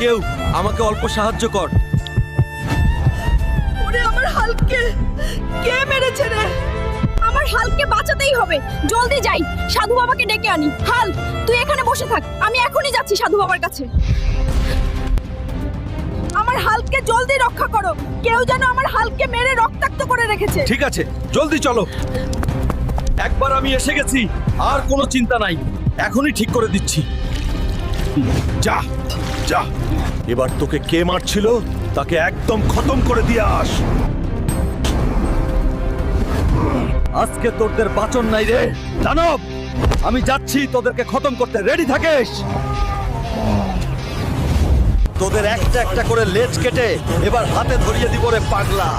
কেউ আমাকে অল্প সাহায্য কর। ওরে আমার হালকে কে মেরেছে রে? আমার হালকে বাঁচাতেই হবে, জলদি যাই, সাধু বাবাকে ডেকে আনি। হাল, তুই এখানে বসে থাক, আমি এখনই যাচ্ছি সাধু বাবার কাছে। আমার হালকে জলদি রক্ষা করো, কেউ যেন আমার হালকে মেরে রক্তাক্ত করে রেখেছে। ঠিক আছে, জলদি চলো। একবার আমি এসে গেছি, আর কোনো চিন্তা নাই, এখনই ঠিক করে দিচ্ছি। যা যা, এবার তোকে কে মারছিল তাকে একদম খতম করে দিয়ে আস। আজকে তোদের বাঁচন নাই রে দানব, আমি যাচ্ছি তোদেরকে খতম করতে, রেডি থাকিস। তোদের একটা একটা করে লেজ কেটে এবার হাতে ধরিয়ে দিব রে পাগলা।